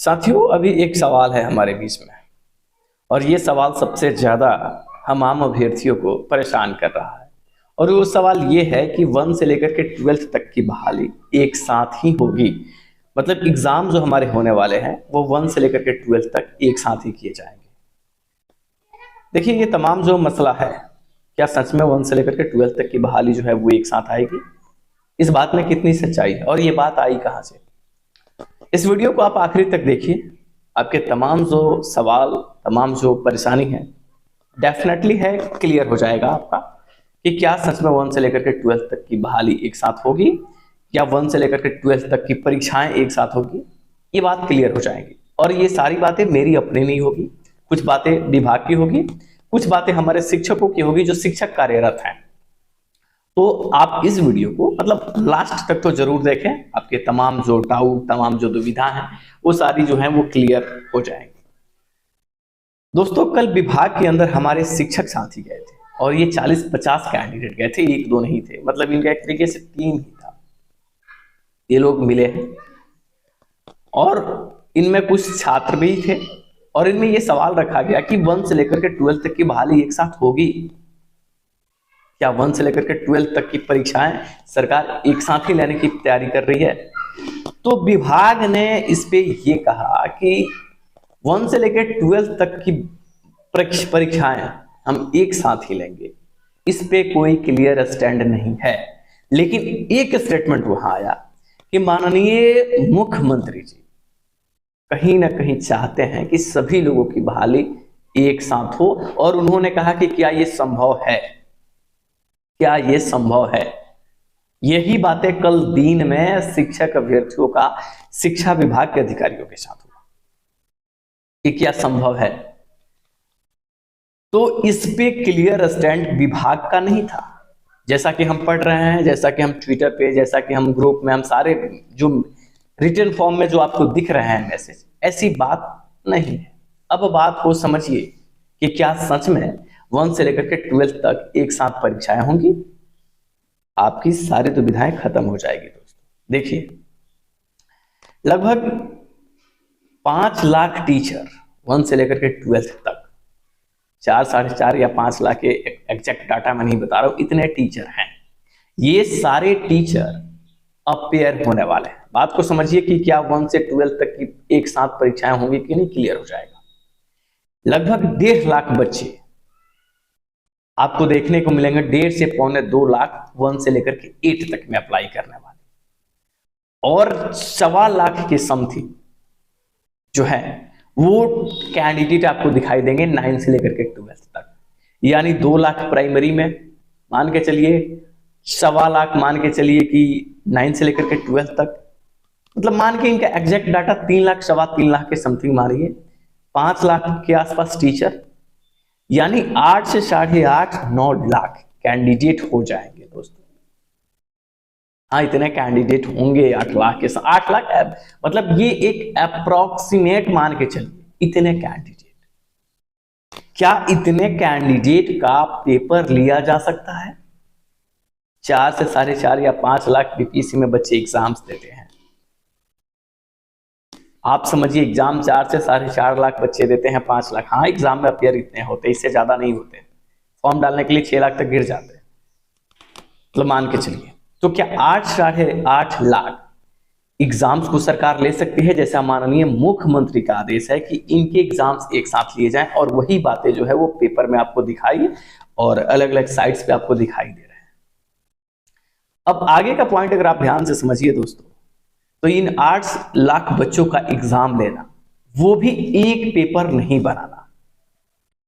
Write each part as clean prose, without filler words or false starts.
साथियों, अभी एक सवाल है हमारे बीच में और ये सवाल सबसे ज़्यादा हम आम अभ्यर्थियों को परेशान कर रहा है। और वो सवाल ये है कि 1 से लेकर के 12th तक की बहाली एक साथ ही होगी। मतलब एग्ज़ाम जो हमारे होने वाले हैं वो 1 से लेकर के 12th तक एक साथ ही किए जाएंगे। देखिए, ये तमाम जो मसला है, क्या सच में 1 से लेकर के 12th तक की बहाली जो है वो एक साथ आएगी? इस बात में कितनी सच्चाई है और ये बात आई कहाँ से? इस वीडियो को आप आखिरी तक देखिए। आपके तमाम जो सवाल, तमाम जो परेशानी है, डेफिनेटली है क्लियर हो जाएगा आपका कि क्या सच में 1 से लेकर के 12th तक की बहाली एक साथ होगी या 1 से लेकर के 12th तक की परीक्षाएं एक साथ होगी। ये बात क्लियर हो जाएगी और ये सारी बातें मेरी अपनी नहीं होगी, कुछ बातें विभाग की होगी, कुछ बातें हमारे शिक्षकों की होगी जो शिक्षक कार्यरत हैं। तो आप इस वीडियो को मतलब लास्ट तक तो जरूर देखें। आपके तमाम जो डाउट, तमाम जो दुविधा हैं, वो सारी जो हैं वो क्लियर हो जाएंगी। दोस्तों, कल विभाग के अंदर हमारे शिक्षक साथी गए थे और ये 40-50 कैंडिडेट गए थे, एक दो नहीं थे। मतलब इनका एक तरीके से टीम ही था। ये लोग मिले हैं और इनमें कुछ छात्र भी थे और इनमें ये सवाल रखा गया कि 1 से लेकर के 12th तक की बहाली एक साथ होगी। क्या 1 से लेकर के 12th तक की परीक्षाएं सरकार एक साथ ही लेने की तैयारी कर रही है? तो विभाग ने इस पे ये कहा कि 1 से लेकर 12th तक की परीक्षाएं हम एक साथ ही लेंगे। इस पे कोई क्लियर स्टैंड नहीं है, लेकिन एक स्टेटमेंट वहां आया कि माननीय मुख्यमंत्री जी कहीं ना कहीं चाहते हैं कि सभी लोगों की बहाली एक साथ हो और उन्होंने कहा कि क्या ये संभव है, क्या ये संभव है। यही बातें कल दिन में शिक्षक अभ्यर्थियों का शिक्षा विभाग के अधिकारियों के साथ हुआ कि क्या संभव है। तो इस पे क्लियर स्टैंड विभाग का नहीं था। जैसा कि हम पढ़ रहे हैं, जैसा कि हम ट्विटर पे, जैसा कि हम ग्रुप में, हम सारे जो रिटन फॉर्म में जो आपको दिख रहे हैं मैसेज, ऐसी बात नहीं है। अब बात को समझिए कि क्या सच में 1 से लेकर के 12th तक एक साथ परीक्षाएं होंगी। आपकी सारी दुविधाएं खत्म हो जाएगी। दोस्तों देखिए, लगभग 5 लाख टीचर 1 से लेकर के 12th तक, 4, 4.5 या 5 लाख के एग्जैक्ट डाटा मैं नहीं बता रहा हूं, इतने टीचर हैं। ये सारे टीचर अपेयर होने वाले हैं। बात को समझिए कि क्या 1 से 12th तक की एक साथ परीक्षाएं होंगी कि नहीं, क्लियर हो जाएगा। लगभग 1.5 लाख बच्चे आपको देखने को मिलेंगे, 1.5 से 2.25 लाख 1 से लेकर के 8 तक में अप्लाई करने वाले, और 1.25 लाख के समथिंग जो है वो कैंडिडेट आपको दिखाई देंगे 9 से लेकर के 12th तक। यानी 2 लाख प्राइमरी में मान के चलिए, 1.25 लाख मान के चलिए कि 9 से लेकर के 12th तक। मतलब मान के इनका एग्जैक्ट डाटा 3 लाख, 3.25 लाख के समथिंग मारिए, 5 लाख के आसपास टीचर, यानी 8 से 8.5 9 लाख कैंडिडेट हो जाएंगे। दोस्तों हाँ, इतने कैंडिडेट होंगे 8 लाख के साथ। 8 लाख मतलब ये एक अप्रोक्सीमेट मान के चलिए, इतने कैंडिडेट। क्या इतने कैंडिडेट का पेपर लिया जा सकता है? 4 से 4.5 या 5 लाख बीपीएससी में बच्चे एग्जाम्स देते हैं। आप समझिए, एग्जाम 4 से 4.5 लाख बच्चे देते हैं, 5 लाख। हाँ, एग्जाम में अपियर इतने होते, इससे ज्यादा नहीं होते। फॉर्म डालने के लिए 6 लाख तक गिर जाते हैं, मतलब मान के चलिए। तो क्या 8 8.5 लाख एग्जाम्स को सरकार ले सकती है? जैसा माननीय मुख्यमंत्री का आदेश है कि इनके एग्जाम्स एक साथ लिए जाएं, और वही बातें जो है वो पेपर में आपको दिखाई और अलग अलग साइट्स पे आपको दिखाई दे रहे हैं। अब आगे का पॉइंट अगर आप ध्यान से समझिए दोस्तों, तो इन 8 लाख बच्चों का एग्जाम लेना, वो भी एक पेपर नहीं बनाना।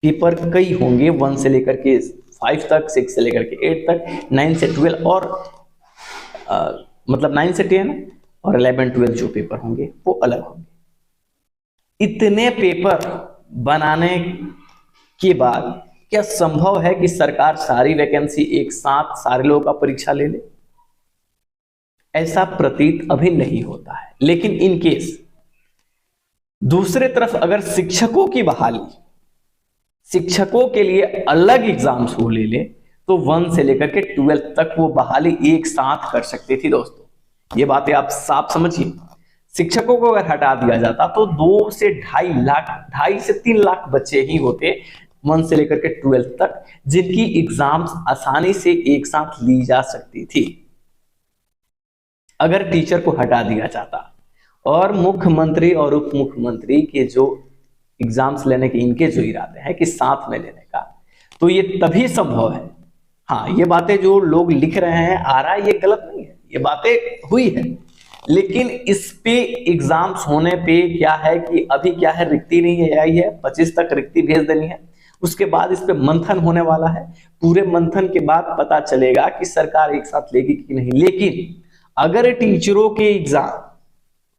पेपर कई होंगे, 1 से लेकर के 5 तक, 6 से लेकर के 8 तक, 9 से 12 और मतलब 9 से 10 और 11, 12 जो पेपर होंगे वो अलग होंगे। इतने पेपर बनाने के बाद क्या संभव है कि सरकार सारी वैकेंसी एक साथ सारे लोगों का परीक्षा ले ले? ऐसा प्रतीत अभी नहीं होता है। लेकिन इन केस दूसरे तरफ अगर शिक्षकों की बहाली, शिक्षकों के लिए अलग एग्जाम्स वो ले ले, तो 1 से लेकर के 12th तक वो बहाली एक साथ कर सकती थी। दोस्तों ये बातें आप साफ समझिए, शिक्षकों को अगर हटा दिया जाता तो 2 से 2.5 लाख, 2.5 से 3 लाख बच्चे ही होते 1 से लेकर के 12th तक, जिनकी एग्जाम्स आसानी से एक साथ ली जा सकती थी अगर टीचर को हटा दिया जाता। और मुख्यमंत्री और उप मुख्यमंत्री के जो एग्जाम्स लेने के इनके जो इरादे हैं कि साथ में लेने का, तो ये तभी संभव है। हाँ, ये बातें जो लोग लिख रहे हैं आ रहा है, ये गलत नहीं है, ये बातें हुई है, लेकिन इस पे एग्जाम्स होने पे क्या है कि अभी क्या है, रिक्ति नहीं आई है, 25 तक रिक्ति भेज देनी है, उसके बाद इस पे मंथन होने वाला है। पूरे मंथन के बाद पता चलेगा कि सरकार एक साथ लेगी कि नहीं। लेकिन अगर टीचरों के एग्जाम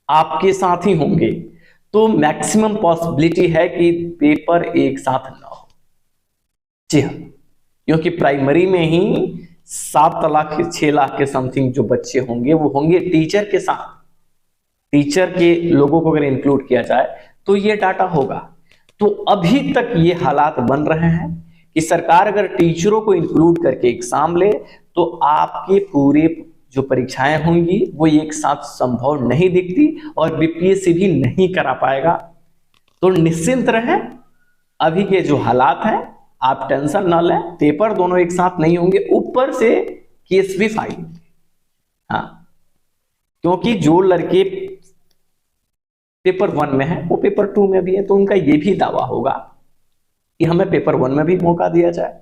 आपके साथ ही होंगे तो मैक्सिमम पॉसिबिलिटी है कि पेपर एक साथ ना हो। जी हाँ, क्योंकि प्राइमरी में ही 7 लाख 6 लाख के समथिंग जो बच्चे होंगे वो होंगे टीचर के साथ। टीचर के लोगों को अगर इंक्लूड किया जाए तो ये डाटा होगा। तो अभी तक ये हालात बन रहे हैं कि सरकार अगर टीचरों को इंक्लूड करके एग्जाम ले तो आपके पूरे जो परीक्षाएं होंगी वो एक साथ संभव नहीं दिखती और बीपीएससी भी नहीं करा पाएगा। तो निश्चिंत रहें, अभी के जो हालात हैं आप टेंशन न लें, पेपर दोनों एक साथ नहीं होंगे, ऊपर से केस भी फाइल होंगे। हाँ, क्योंकि जो लड़के पेपर 1 में है वो पेपर 2 में भी है, तो उनका ये भी दावा होगा कि हमें पेपर 1 में भी मौका दिया जाए।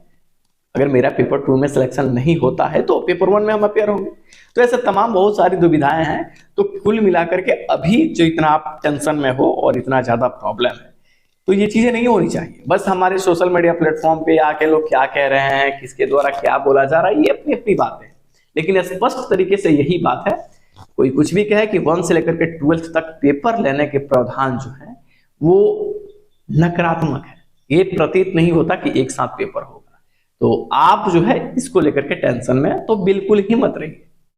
अगर मेरा पेपर 2 में सिलेक्शन नहीं होता है तो पेपर 1 में हम अपेयर होंगे। तो ऐसे तमाम बहुत सारी दुविधाएं हैं। तो कुल मिलाकर के अभी जो इतना आप टेंशन में हो और इतना ज्यादा प्रॉब्लम है, तो ये चीजें नहीं होनी चाहिए। बस हमारे सोशल मीडिया प्लेटफॉर्म पे आके लोग क्या कह रहे हैं, किसके द्वारा क्या बोला जा रहा है, ये अपनी अपनी बात है, लेकिन स्पष्ट तरीके से यही बात है। कोई कुछ भी कहे कि 1 से लेकर के 12th तक पेपर लेने के प्रावधान जो है वो नकारात्मक है, ये प्रतीत नहीं होता कि एक साथ पेपर होगा। तो आप जो है इसको लेकर के टेंशन में तो बिल्कुल ही मत रहिए।